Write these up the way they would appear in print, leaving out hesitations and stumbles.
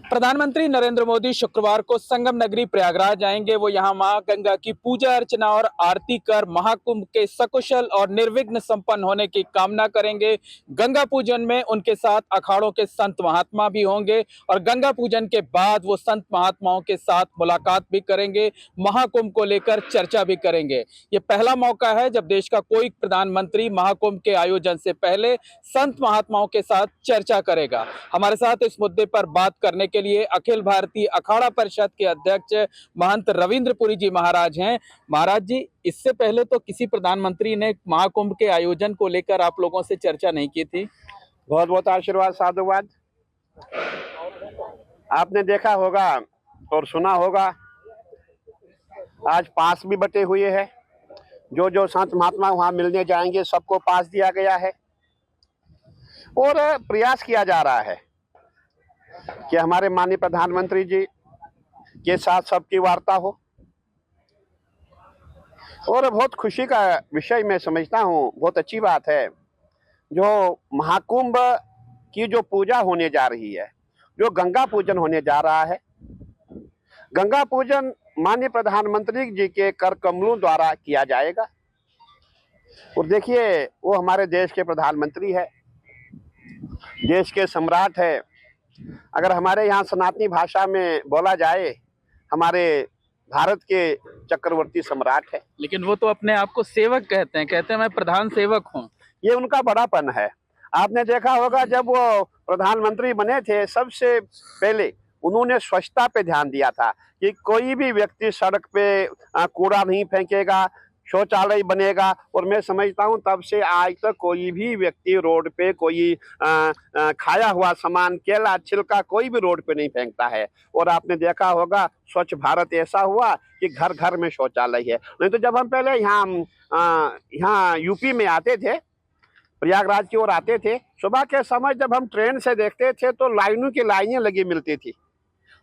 प्रधानमंत्री नरेंद्र मोदी शुक्रवार को संगम नगरी प्रयागराज आएंगे। वो यहां मां गंगा की पूजा अर्चना और आरती कर महाकुंभ के सकुशल और निर्विघ्न संपन्न होने की कामना करेंगे। गंगा पूजन में उनके साथ अखाड़ों के संत महात्मा भी होंगे और गंगा पूजन के बाद वो संत महात्माओं के साथ मुलाकात भी करेंगे, महाकुंभ को लेकर चर्चा भी करेंगे। ये पहला मौका है जब देश का कोई प्रधानमंत्री महाकुंभ के आयोजन से पहले संत महात्माओं के साथ चर्चा करेगा। हमारे साथ इस मुद्दे पर बात करने के लिए अखिल भारतीय अखाड़ा परिषद के अध्यक्ष महंत रविंद्रपुरी जी महाराज हैं। महाराज जी, इससे पहले तो किसी प्रधानमंत्री ने महाकुंभ के आयोजन को लेकर आप लोगों से चर्चा नहीं की थी। बहुत बहुत आशीर्वाद, साधुवाद। आपने देखा होगा और सुना होगा, आज पास भी बटे हुए हैं। जो जो संत महात्मा वहां मिलने जाएंगे सबको पास दिया गया है और प्रयास किया जा रहा है कि हमारे माननीय प्रधानमंत्री जी के साथ सबकी वार्ता हो। और बहुत खुशी का विषय मैं समझता हूँ, बहुत अच्छी बात है जो महाकुंभ की जो पूजा होने जा रही है, जो गंगा पूजन होने जा रहा है। गंगा पूजन माननीय प्रधानमंत्री जी के कर कमलों द्वारा किया जाएगा। और देखिए, वो हमारे देश के प्रधानमंत्री है, देश के सम्राट है। अगर हमारे यहाँ सनातनी भाषा में बोला जाए, हमारे भारत के चक्रवर्ती सम्राट है। लेकिन वो तो अपने आप को सेवक कहते हैं मैं प्रधान सेवक हूँ। ये उनका बड़ापन है। आपने देखा होगा जब वो प्रधानमंत्री बने थे, सबसे पहले उन्होंने स्वच्छता पे ध्यान दिया था कि कोई भी व्यक्ति सड़क पे कूड़ा नहीं फेंकेगा, शौचालय बनेगा। और मैं समझता हूँ तब से आज तक कोई भी व्यक्ति रोड पे कोई खाया हुआ सामान, केला, छिलका कोई भी रोड पे नहीं फेंकता है। और आपने देखा होगा स्वच्छ भारत ऐसा हुआ कि घर घर में शौचालय है। नहीं तो जब हम पहले यहाँ यूपी में आते थे, प्रयागराज की ओर आते थे, सुबह के समय जब हम ट्रेन से देखते थे तो लाइनों की लाइनें लगी मिलती थी।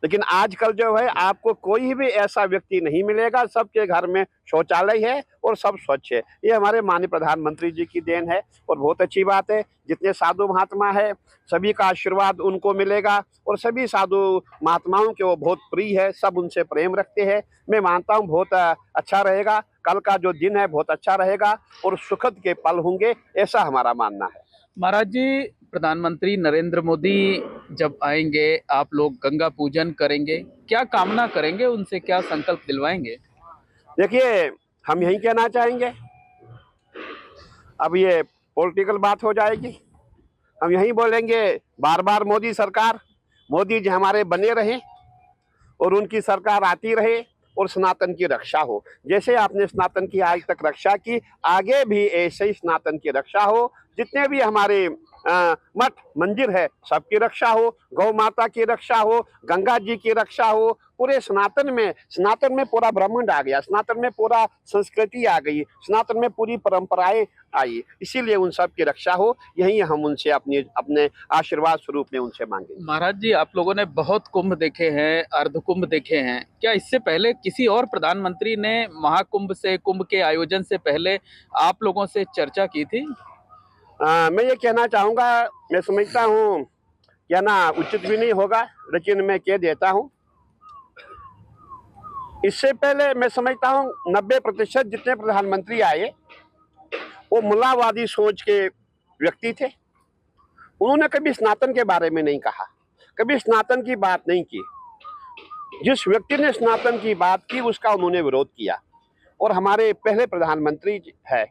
लेकिन आजकल जो है आपको कोई भी ऐसा व्यक्ति नहीं मिलेगा, सबके घर में शौचालय है और सब स्वच्छ है। ये हमारे माननीय प्रधानमंत्री जी की देन है और बहुत अच्छी बात है। जितने साधु महात्मा है सभी का आशीर्वाद उनको मिलेगा और सभी साधु महात्माओं के वो बहुत प्रिय है, सब उनसे प्रेम रखते हैं। मैं मानता हूँ बहुत अच्छा रहेगा, कल का जो दिन है बहुत अच्छा रहेगा और सुखद के पल होंगे, ऐसा हमारा मानना है। महाराज जी, प्रधानमंत्री नरेंद्र मोदी जब आएंगे, आप लोग गंगा पूजन करेंगे, क्या कामना करेंगे उनसे, क्या संकल्प दिलवाएंगे? देखिए, हम यही कहना चाहेंगे, अब ये पॉलिटिकल बात हो जाएगी। हम यही बोलेंगे बार बार मोदी सरकार, मोदी जी हमारे बने रहें और उनकी सरकार आती रहे और सनातन की रक्षा हो। जैसे आपने सनातन की आज तक रक्षा की, आगे भी ऐसे ही सनातन की रक्षा हो। जितने भी हमारे मठ मंदिर है सबकी रक्षा हो, गौ माता की रक्षा हो, गंगा जी की रक्षा हो। पूरे सनातन में पूरा ब्रह्मांड आ गया, सनातन में पूरा संस्कृति आ गई, सनातन में पूरी परंपराएं आई। इसीलिए उन सब की रक्षा हो, यही हम उनसे अपने आशीर्वाद स्वरूप में उनसे मांगे। महाराज जी, आप लोगों ने बहुत कुंभ देखे हैं, अर्ध कुंभ देखे हैं, क्या इससे पहले किसी और प्रधानमंत्री ने महाकुंभ से, कुंभ के आयोजन से पहले आप लोगों से चर्चा की थी? मैं ये कहना चाहूँगा, मैं समझता हूँ कहना उचित भी नहीं होगा, लेकिन मैं कह देता हूँ। इससे पहले मैं समझता हूँ 90% जितने प्रधानमंत्री आए वो मुल्लावादी सोच के व्यक्ति थे। उन्होंने कभी सनातन के बारे में नहीं कहा, कभी सनातन की बात नहीं की। जिस व्यक्ति ने सनातन की बात की उसका उन्होंने विरोध किया। और हमारे पहले प्रधानमंत्री है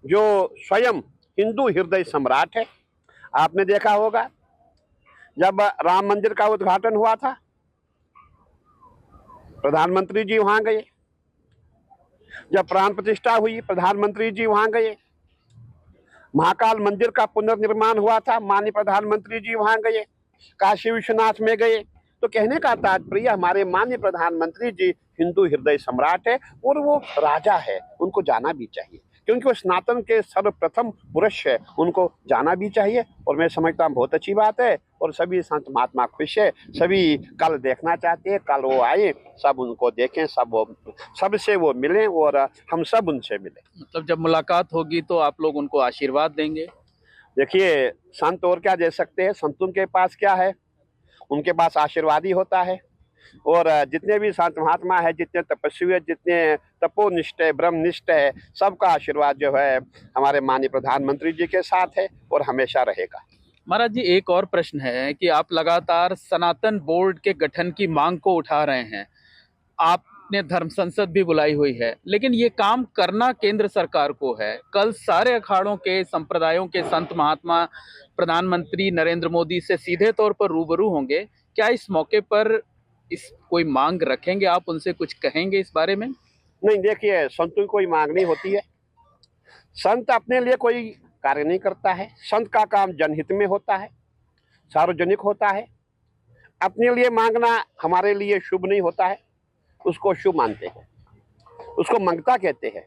जो स्वयं हिंदू हृदय सम्राट है। आपने देखा होगा जब राम मंदिर का उद्घाटन हुआ था, प्रधानमंत्री जी वहां गए। जब प्राण प्रतिष्ठा हुई, प्रधानमंत्री जी वहां गए। महाकाल मंदिर का पुनर्निर्माण हुआ था, माननीय प्रधानमंत्री जी वहां गए। काशी विश्वनाथ में गए। तो कहने का तात्पर्य, हमारे माननीय प्रधानमंत्री जी हिंदू हृदय सम्राट है और वो राजा है, उनको जाना भी चाहिए क्योंकि वो सनातन के सर्वप्रथम पुरुष है, उनको जाना भी चाहिए। और मैं समझता हूँ बहुत अच्छी बात है और सभी संत महात्मा खुश है, सभी कल देखना चाहते हैं, कल वो आए, सब उनको देखें, सबसे वो मिलें और हम सब उनसे मिलें। मतलब जब मुलाकात होगी तो आप लोग उनको आशीर्वाद देंगे? देखिए, संत और क्या दे सकते हैं, संतों के पास क्या है, उनके पास आशीर्वाद ही होता है। और जितने भी संत महात्मा है, जितने तपस्वी है, जितने तपोनिष्ठ है, ब्रह्मनिष्ठ है, सबका आशीर्वाद जो है हमारे माननीय प्रधानमंत्री जी के साथ है और हमेशा रहेगा। महाराज जी, एक और प्रश्न है कि आप लगातार सनातन बोर्ड के गठन की मांग को उठा रहे हैं। आपने धर्म संसद भी बुलाई हुई है, लेकिन ये काम करना केंद्र सरकार को है। कल सारे अखाड़ों के, संप्रदायों के संत महात्मा प्रधानमंत्री नरेंद्र मोदी से सीधे तौर पर रूबरू होंगे। क्या इस मौके पर इस कोई मांग रखेंगे? आप उनसे कुछ कहेंगे इस बारे में? नहीं, देखिए, संतों की कोई मांग नहीं होती है। संत अपने लिए कोई कार्य नहीं करता है। संत का काम जनहित में होता है, सार्वजनिक होता है। अपने लिए मांगना हमारे लिए शुभ नहीं होता है, उसको शुभ मानते हैं, उसको मंगता कहते हैं।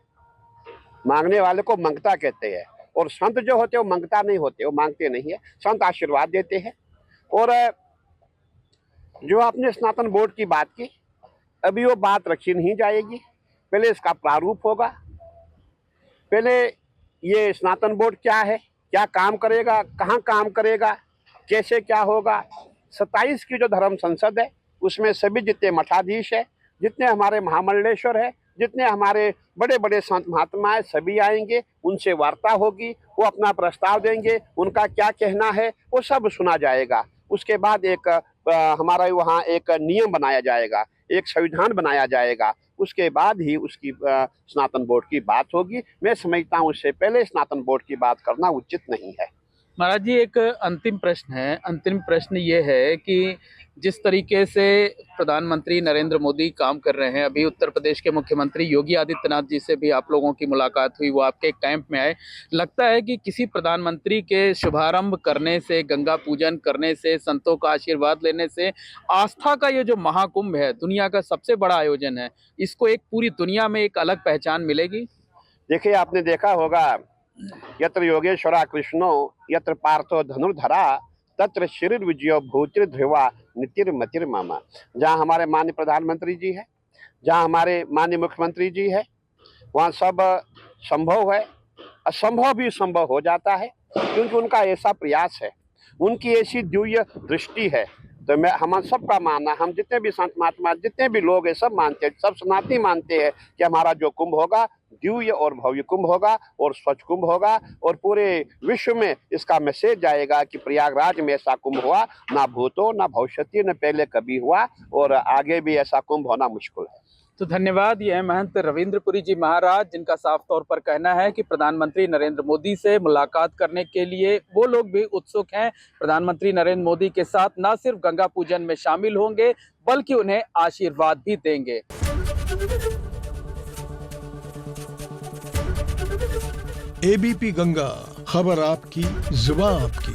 मांगने वाले को मंगता कहते हैं। और संत जो होते हैं वो मंगता नहीं होते, वो मांगते नहीं है, संत आशीर्वाद देते हैं। और जो आपने सनातन बोर्ड की बात की, अभी वो बात रखी नहीं जाएगी। पहले इसका प्रारूप होगा, पहले ये सनातन बोर्ड क्या है, क्या काम करेगा, कहाँ काम करेगा, कैसे क्या होगा। 27 की जो धर्म संसद है उसमें सभी जितने मठाधीश है, जितने हमारे महामंडलेश्वर है, जितने हमारे बड़े बड़े संत महात्मा है, सभी आएंगे, उनसे वार्ता होगी, वो अपना प्रस्ताव देंगे, उनका क्या कहना है वो सब सुना जाएगा। उसके बाद एक हमारा वहाँ एक नियम बनाया जाएगा, एक संविधान बनाया जाएगा। उसके बाद ही उसकी सनातन बोर्ड की बात होगी। मैं समझता हूँ उससे पहले सनातन बोर्ड की बात करना उचित नहीं है। महाराज जी, एक अंतिम प्रश्न है। अंतिम प्रश्न ये है कि जिस तरीके से प्रधानमंत्री नरेंद्र मोदी काम कर रहे हैं, अभी उत्तर प्रदेश के मुख्यमंत्री योगी आदित्यनाथ जी से भी आप लोगों की मुलाकात हुई, वो आपके कैंप में आए। लगता है कि किसी प्रधानमंत्री के शुभारंभ करने से, गंगा पूजन करने से, संतों का आशीर्वाद लेने से, आस्था का ये जो महाकुंभ है, दुनिया का सबसे बड़ा आयोजन है, इसको एक पूरी दुनिया में एक अलग पहचान मिलेगी। देखिए, आपने देखा होगा, यत्र योगेश्वरा कृष्णो यत्र पार्थो धनुर्धरा तत्र शरीर विजयो भूतिर ध्रुवा नितिर मतिर मामा। जहाँ हमारे माननीय प्रधानमंत्री जी है, जहाँ हमारे माननीय मुख्यमंत्री जी है, वहाँ सब संभव है, असंभव भी संभव हो जाता है, क्योंकि उनका ऐसा प्रयास है, उनकी ऐसी दिव्य दृष्टि है। तो मैं हम सबका मानना, हम जितने भी संत महात्मा, जितने भी लोग हैं, सब मानते हैं, सब सनातनी मानते हैं कि हमारा जो कुंभ होगा दिव्य और भव्य कुंभ होगा और स्वच्छ कुंभ होगा। और पूरे विश्व में इसका मैसेज जाएगा कि प्रयागराज में ऐसा कुंभ हुआ ना भूतो ना भविष्यति न पहले कभी हुआ, और आगे भी ऐसा कुंभ होना मुश्किल है। तो धन्यवाद। ये है महंत रविंद्रपुरी जी महाराज, जिनका साफ तौर पर कहना है कि प्रधानमंत्री नरेंद्र मोदी से मुलाकात करने के लिए वो लोग भी उत्सुक हैं। प्रधानमंत्री नरेंद्र मोदी के साथ न सिर्फ गंगा पूजन में शामिल होंगे, बल्कि उन्हें आशीर्वाद भी देंगे। एबीपी गंगा, खबर आपकी, जुबान आपकी।